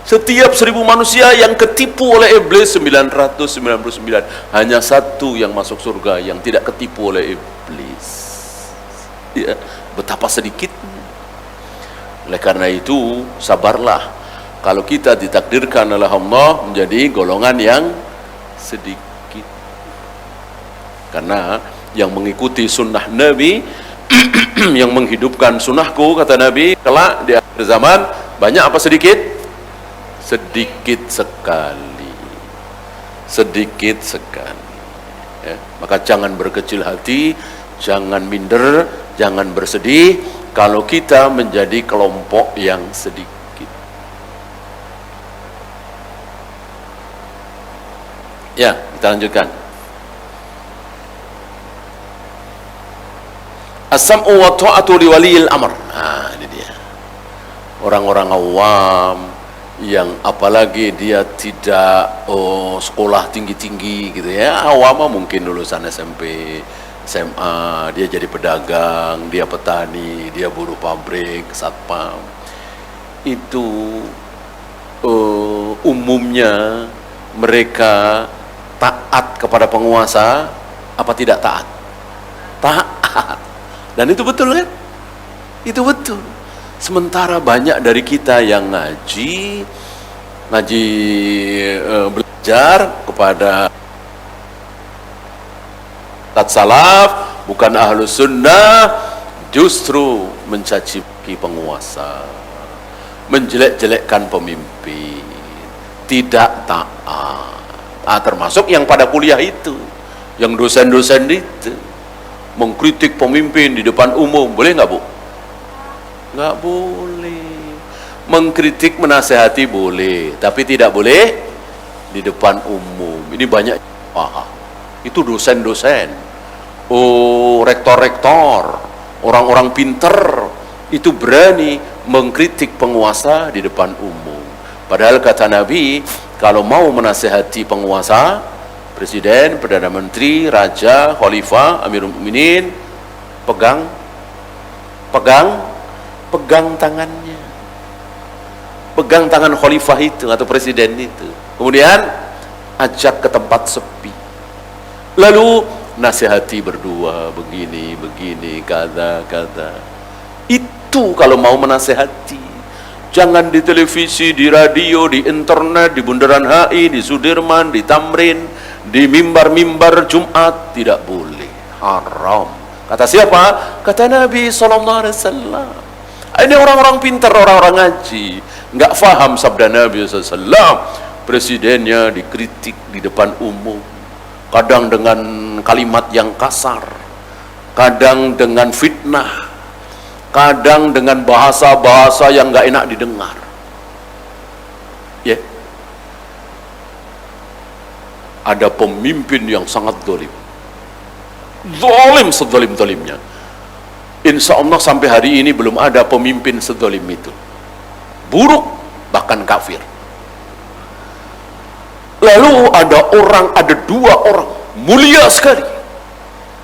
Speaker 1: Setiap 1000 manusia yang ketipu oleh iblis 999. Hanya satu yang masuk surga yang tidak ketipu oleh iblis. Ya, betapa sedikitnya. Oleh karena itu, sabarlah. Kalau kita ditakdirkan oleh Allah menjadi golongan yang sedikit. Karena yang mengikuti sunnah Nabi, yang menghidupkan sunnahku, kata Nabi, kelak di akhir zaman, banyak apa sedikit? Sedikit sekali, sedikit sekali. Ya, maka jangan berkecil hati, jangan minder, jangan bersedih kalau kita menjadi kelompok yang sedikit. Ya, kita lanjutkan. As-sam'u wa ta'atu li waliyil amr. Nah, ini dia. Orang-orang awam yang apalagi dia tidak sekolah tinggi-tinggi gitu ya, awam mungkin lulusan SMP, SMA, dia jadi pedagang, dia petani, dia buruh pabrik, satpam. Itu umumnya mereka taat kepada penguasa apa tidak taat? Taat. Dan itu betul kan? Itu betul. Sementara banyak dari kita yang ngaji belajar kepada salaf, bukan ahlus sunnah, justru mencaci penguasa, menjelek-jelekkan pemimpin, tidak taat. Termasuk yang pada kuliah itu, yang dosen-dosen itu mengkritik pemimpin di depan umum, boleh nggak Bu? Nggak boleh. Mengkritik, menasehati boleh, tapi tidak boleh di depan umum. Ini banyak paham. Itu dosen-dosen, rektor-rektor, orang-orang pinter itu berani mengkritik penguasa di depan umum. Padahal kata Nabi, kalau mau menasehati penguasa, presiden, perdana menteri, raja, khalifah, amirul mukminin, pegang tangannya, pegang tangan khalifah itu atau presiden itu, kemudian ajak ke tempat sepi, lalu nasihati berdua, begini, kata. Itu kalau mau menasihati. Jangan di televisi, di radio, di internet, di Bundaran HI, di Sudirman, di Tamrin, di mimbar-mimbar Jumat, tidak boleh, haram. Kata siapa? Kata Nabi SAW. Ini orang-orang pintar, orang-orang ngaji, nggak faham sabda Nabi SAW. Presidennya dikritik di depan umum, kadang dengan kalimat yang kasar, kadang dengan fitnah, kadang dengan bahasa-bahasa yang nggak enak didengar. Ya, ada pemimpin yang sangat zalim sezalim-zalimnya. Insya Allah sampai hari ini belum ada pemimpin sezalim itu. Buruk, bahkan kafir. Lalu ada dua orang mulia sekali,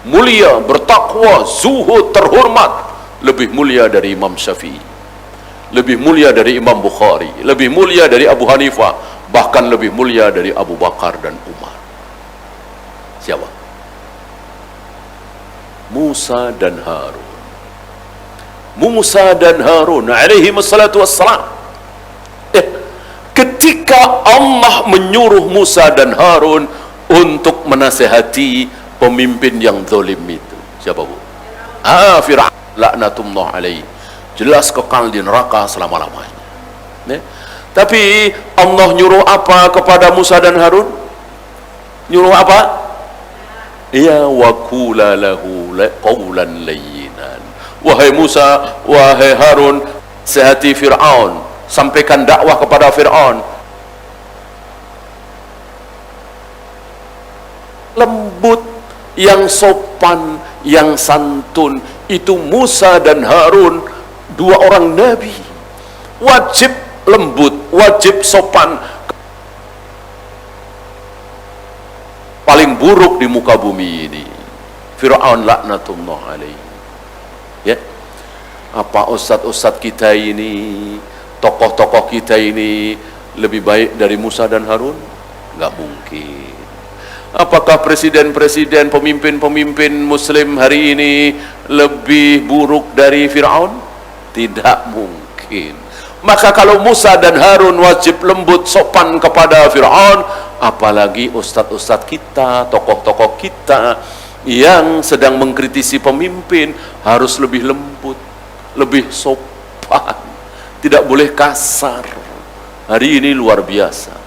Speaker 1: mulia, bertakwa, zuhud, terhormat, lebih mulia dari Imam Syafi'i, lebih mulia dari Imam Bukhari, lebih mulia dari Abu Hanifah, bahkan lebih mulia dari Abu Bakar dan Umar. Siapa? Musa dan Harun. Musa dan Harun alaihi wassalatu wassalam. Ketika Allah menyuruh Musa dan Harun untuk menasehati pemimpin yang zalim itu. Siapa bu? Fir'aun laknatullah alaihi. Jelas kekal di neraka selama-lamanya. Tapi Allah nyuruh apa kepada Musa dan Harun? Nyuruh apa? Ya wa qula lahu qawlan layyinan. Wahai Musa, wahai Harun, sehati Fir'aun, sampaikan dakwah kepada Fir'aun lembut, yang sopan, yang santun. Itu Musa dan Harun, dua orang nabi, wajib lembut, wajib sopan. Paling buruk di muka bumi ini Fir'aun laknatullah alaihi. Ya, apa ustadz-ustadz kita ini, tokoh-tokoh kita ini lebih baik dari Musa dan Harun? Nggak mungkin. Apakah presiden-presiden, pemimpin-pemimpin muslim hari ini lebih buruk dari Fir'aun? Tidak mungkin. Maka kalau Musa dan Harun wajib lembut, sopan kepada Fir'aun, apalagi ustadz-ustadz kita, tokoh-tokoh kita yang sedang mengkritisi pemimpin, harus lebih lembut, lebih sopan, tidak boleh kasar. Hari ini luar biasa.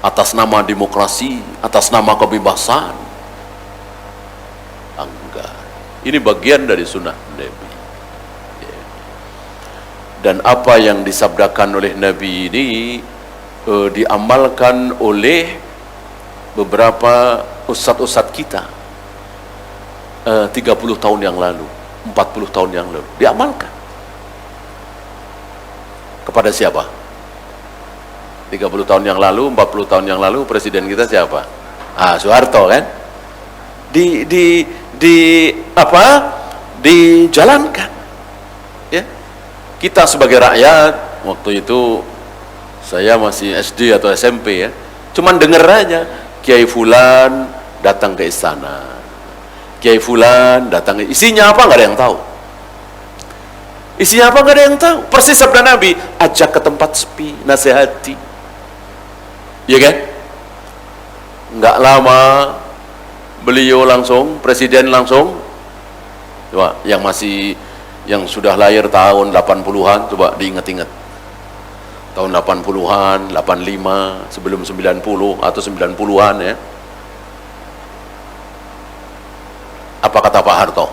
Speaker 1: Atas nama demokrasi, atas nama kebebasan, enggak. Ini bagian dari sunnah Nabi. Dan apa yang disabdakan oleh Nabi ini diamalkan oleh beberapa ustadz-ustadz kita 30 tahun yang lalu, 40 tahun yang lalu, diamalkan. Kepada siapa? 30 tahun yang lalu, 40 tahun yang lalu presiden kita siapa? Soeharto kan? Dijalankan. Ya. Kita sebagai rakyat, waktu itu saya masih SD atau SMP ya, cuman denger aja Kiai Fulan datang ke istana, Kiai Fulan datang, isinya apa nggak ada yang tahu. Isinya apa nggak ada yang tahu. Persis sabda Nabi, ajak ke tempat sepi, nasihati. Ya kan? Nggak lama beliau langsung, presiden langsung, coba yang sudah lahir tahun 80-an, coba diingat-ingat. Tahun 80-an, 85, sebelum 90 atau 90-an ya. Apa kata Pak Harto?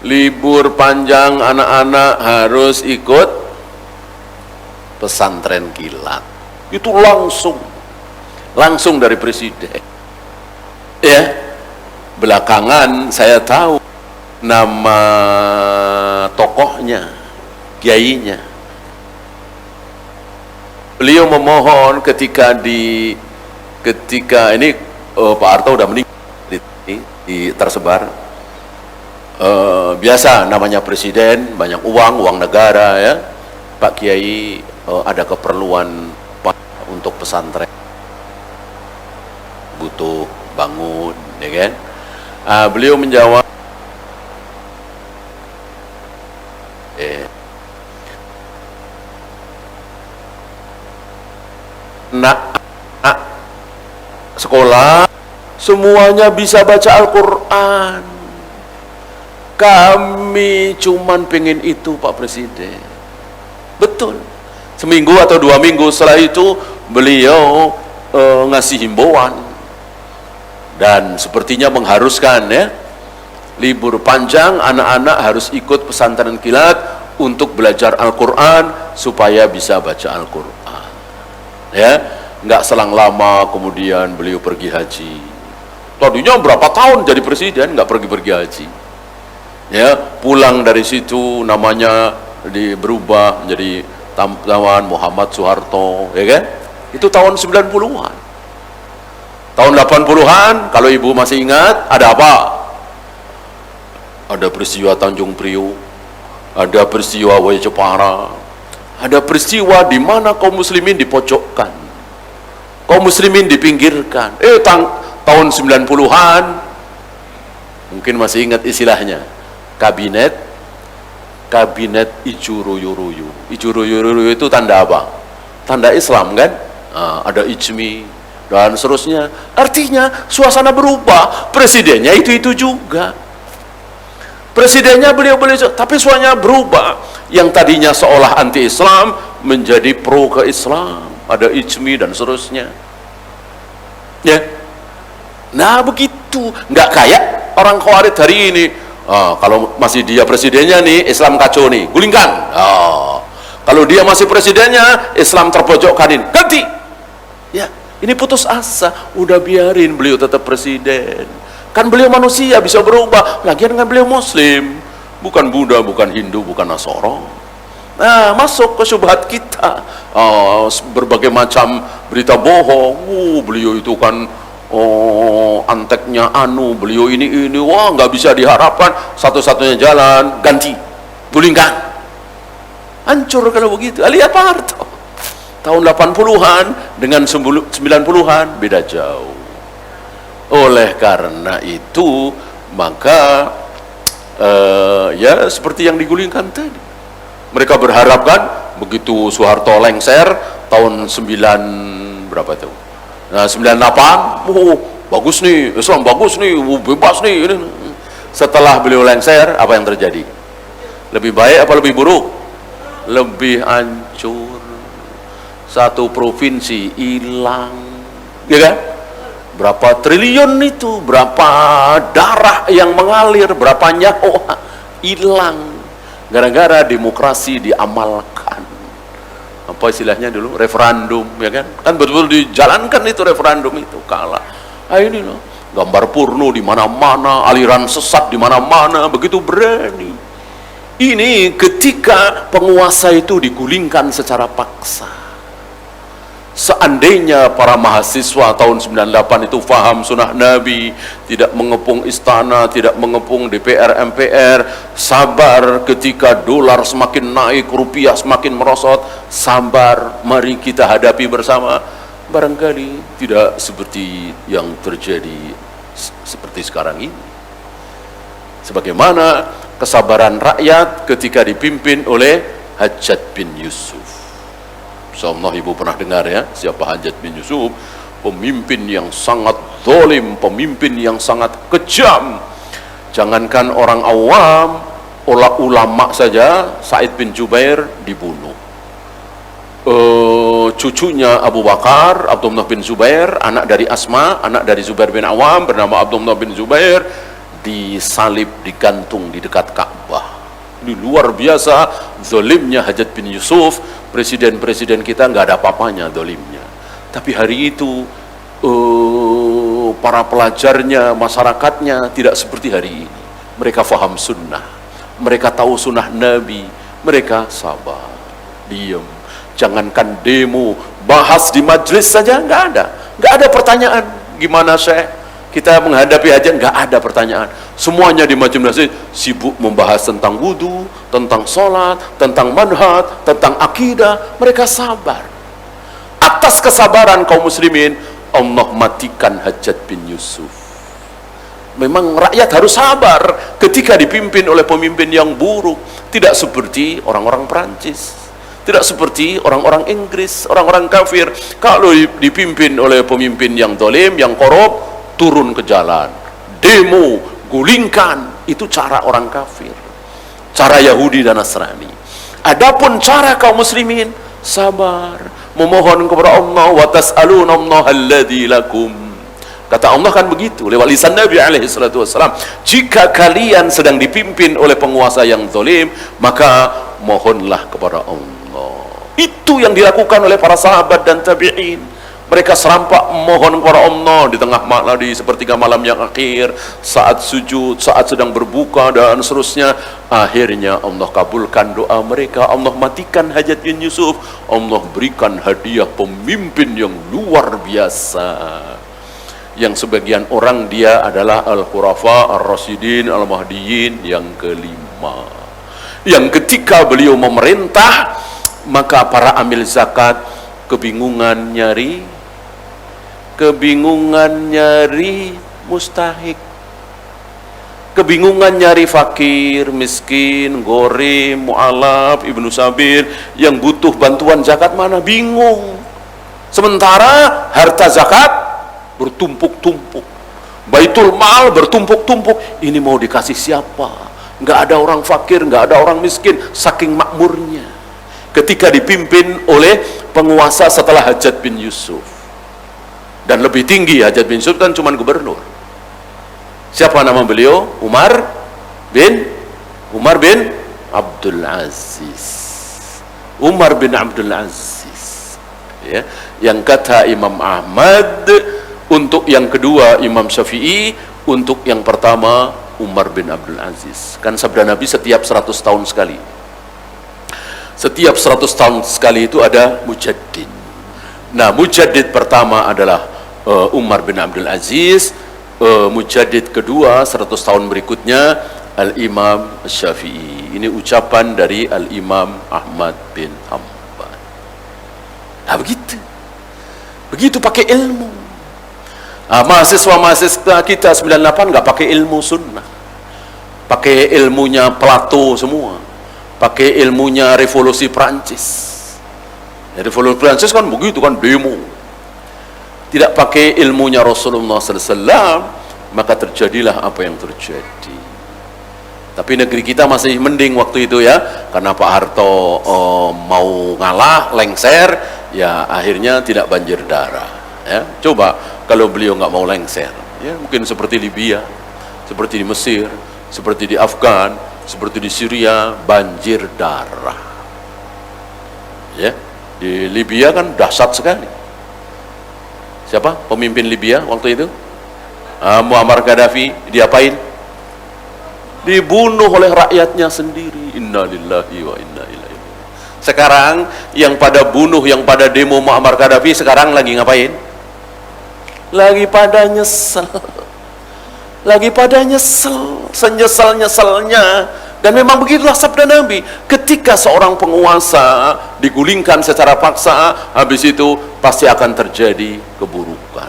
Speaker 1: Libur panjang anak-anak harus ikut pesantren kilat. Itu langsung dari presiden. Ya, belakangan saya tahu nama tokohnya, kiainya. Beliau memohon ketika ini Pak Harto udah meninggal, tersebar. Biasa namanya presiden, banyak uang negara ya. Pak Kiai ada keperluan untuk pesantren, butuh bangun, ya kan? Beliau menjawab, nak sekolah semuanya bisa baca Al-Quran. Kami cuman pengen itu Pak Presiden. Betul. Seminggu atau 2 minggu setelah itu beliau ngasih himbauan dan sepertinya mengharuskan ya, libur panjang anak-anak harus ikut pesantren kilat untuk belajar Al-Quran supaya bisa baca Al-Quran. Ya, nggak selang lama kemudian beliau pergi haji. Tadinya berapa tahun jadi presiden nggak pergi haji. Ya, pulang dari situ namanya berubah menjadi Taman Muhammad Soeharto, ya kan? Itu tahun 90-an. Tahun 80-an, kalau ibu masih ingat, ada apa? Ada peristiwa Tanjung Priok, ada peristiwa Way Jepara, ada peristiwa di mana kaum muslimin dipojokkan, kaum muslimin dipinggirkan. Tahun 90-an, mungkin masih ingat istilahnya, kabinet kabinet ijo royo-royo. Ijo royo-royo itu tanda apa? Tanda Islam kan? Ada ijmi dan seterusnya. Artinya suasana berubah, presidennya itu juga. Presidennya beliau-beliau, tapi suasana berubah. Yang tadinya seolah anti-Islam menjadi pro ke Islam, ada ijmi dan seterusnya. Ya. Nah begitu, nggak kayak orang Khawarij hari ini. Kalau masih dia presidennya nih, Islam kacau nih, gulingkan. Kalau dia masih presidennya, Islam terpojokkanin, ganti. Ya, ini putus asa. Udah biarin beliau tetap presiden. Kan beliau manusia, bisa berubah. Lagian kan beliau Muslim, bukan Buddha, bukan Hindu, bukan Nasoro. Nah, masuk ke syubhat kita. Berbagai macam berita bohong. Beliau itu kan anteknya beliau ini, wah nggak bisa diharapkan. Satu-satunya jalan ganti, gulingkan. Hancur kalau begitu. Lihat Pak Harto tahun 80-an dengan 90-an beda jauh. Oleh karena itu maka ya seperti yang digulingkan tadi, mereka berharap kan begitu Soeharto lengser tahun 9 berapa tuh, nah 98, bagus nih Islam, bagus nih, bebas nih. Setelah beliau lengser, apa yang terjadi? Lebih baik apa lebih buruk? Lebih hancur. Satu provinsi hilang, ya kan? Berapa triliun itu, berapa darah yang mengalir, berapa nyawa hilang gara-gara demokrasi diamalkan. Apa istilahnya dulu, referendum, ya kan? Kan betul-betul dijalankan itu referendum itu, kalah. Ini loh, gambar porno di mana-mana, aliran sesat di mana-mana, begitu berani. Ini ketika penguasa itu digulingkan secara paksa. Seandainya para mahasiswa tahun 98 itu faham sunnah Nabi, tidak mengepung istana, tidak mengepung DPR, MPR, sabar ketika dolar semakin naik, rupiah semakin merosot, sabar, mari kita hadapi bersama, barangkali tidak seperti yang terjadi seperti sekarang ini. Sebagaimana kesabaran rakyat ketika dipimpin oleh Hajjaj bin Yusuf. Insyaallah ibu pernah dengar ya, siapa Hajjaj bin Yusuf? Pemimpin yang sangat zalim, pemimpin yang sangat kejam. Jangankan orang awam, ulama saja, Sa'id bin Jubair dibunuh. Cucunya Abu Bakar, Abdullah bin Zubair, anak dari Asma, anak dari Zubair bin Awam, bernama Abdullah bin Zubair, disalib, digantung di dekat Ka'bah. Ini luar biasa zalimnya Hajjaj bin Yusuf. Presiden-presiden kita nggak ada apa-apanya zalimnya. Tapi hari itu para pelajarnya, masyarakatnya tidak seperti hari ini. Mereka faham sunnah, mereka tahu sunnah Nabi, mereka sabar, diam. Jangankan demo, bahas di majelis saja nggak ada pertanyaan. Gimana Syekh? Kita menghadapi hajat, nggak ada pertanyaan. Semuanya di majelis sibuk membahas tentang wudu, tentang sholat, tentang manhaj, tentang akidah. Mereka sabar. Atas kesabaran kaum muslimin, Allah matikan Hajjaj bin Yusuf. Memang rakyat harus sabar ketika dipimpin oleh pemimpin yang buruk. Tidak seperti orang-orang Perancis, tidak seperti orang-orang Inggris, orang-orang kafir. Kalau dipimpin oleh pemimpin yang zalim, yang korup, turun ke jalan, demo, gulingkan. Itu cara orang kafir, cara Yahudi dan Nasrani. Adapun cara kaum muslimin, sabar, memohon kepada Allah, wa tas'aluna Allah alladzi lakum. Kata Allah kan begitu lewat lisan Nabi alaihi salatu wassalam, jika kalian sedang dipimpin oleh penguasa yang zalim, maka mohonlah kepada Allah. Itu yang dilakukan oleh para sahabat dan tabi'in. Mereka serampak mohon kepada Allah di tengah malam, di sepertiga malam yang akhir, saat sujud, saat sedang berbuka dan seterusnya. Akhirnya Allah kabulkan doa mereka. Allah matikan Hajjaj bin Yusuf. Allah berikan hadiah pemimpin yang luar biasa. Yang sebagian orang dia adalah Al-Khurafa, Ar-Rasyidin, Al-Mahdiyin yang kelima. Yang ketika beliau memerintah, maka para amil zakat kebingungan nyari mustahik, kebingungan nyari fakir, miskin, gorim, mu'alaf, ibnu sabir, yang butuh bantuan zakat mana, bingung. Sementara harta zakat bertumpuk-tumpuk, baitul mal bertumpuk-tumpuk, ini mau dikasih siapa? Nggak ada orang fakir, nggak ada orang miskin, saking makmurnya ketika dipimpin oleh penguasa setelah Hajjaj bin Yusuf. Dan lebih tinggi, Hajjaj bin Yusuf kan cuma gubernur. Siapa nama beliau? Umar bin Abdul Aziz. Umar bin Abdul Aziz, ya, yang kata Imam Ahmad, untuk yang kedua Imam Syafi'i, untuk yang pertama Umar bin Abdul Aziz. Kan sabda Nabi setiap 100 tahun sekali. Setiap 100 tahun sekali itu ada mujaddid. Nah, mujaddid pertama adalah Umar bin Abdul Aziz. Mujaddid kedua 100 tahun berikutnya Al-Imam Syafi'i. Ini ucapan dari Al-Imam Ahmad bin Hanbal. Nah, begitu pakai ilmu. Mahasiswa kita 98 nggak pakai ilmu sunnah, pakai ilmunya Plato semua, pakai ilmunya revolusi Prancis. Ya, revolusi Prancis kan begitu kan, demo. Tidak pakai ilmunya Rasulullah SAW, maka terjadilah apa yang terjadi. Tapi negeri kita masih mending waktu itu ya, karena Pak Harto mau ngalah, lengser, ya akhirnya tidak banjir darah. Ya, coba kalau beliau nggak mau lengser, ya mungkin seperti Libya, seperti di Mesir, seperti di Afgan, seperti di Syria, banjir darah. Ya, di Libya kan dahsyat sekali. Siapa pemimpin Libya waktu itu? Muammar Gaddafi. Diapain? Dibunuh oleh rakyatnya sendiri. Inna lillahi wa inna ilaihi. Sekarang yang pada bunuh, yang pada demo Muammar Gaddafi sekarang lagi ngapain? Lagi pada nyesel. Lagi pada nyesel, senyesal-nyeselnya. Dan memang begitulah sabda Nabi, ketika seorang penguasa digulingkan secara paksa, habis itu pasti akan terjadi keburukan.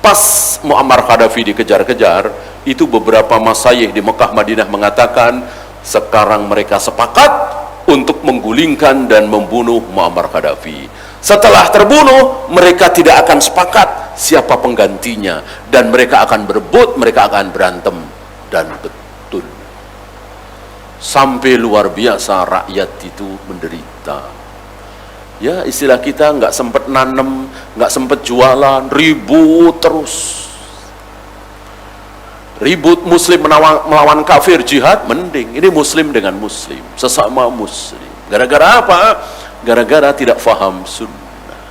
Speaker 1: Pas Muammar Gaddafi dikejar-kejar, itu beberapa masyayikh di Mekah Madinah mengatakan, sekarang mereka sepakat untuk menggulingkan dan membunuh Muammar Gaddafi. Setelah terbunuh, mereka tidak akan sepakat siapa penggantinya, dan mereka akan berebut, mereka akan berantem. Dan betul, sampai luar biasa rakyat itu menderita. Ya, istilah kita nggak sempat nanem, nggak sempat jualan, ribut terus. Ribut muslim melawan kafir, jihad mending. Ini muslim dengan muslim, sesama muslim. Gara-gara apa? Gara-gara tidak faham sunnah.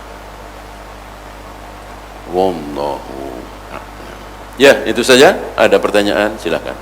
Speaker 1: Wallahu a'lam. Ya, itu saja. Ada pertanyaan? Silakan.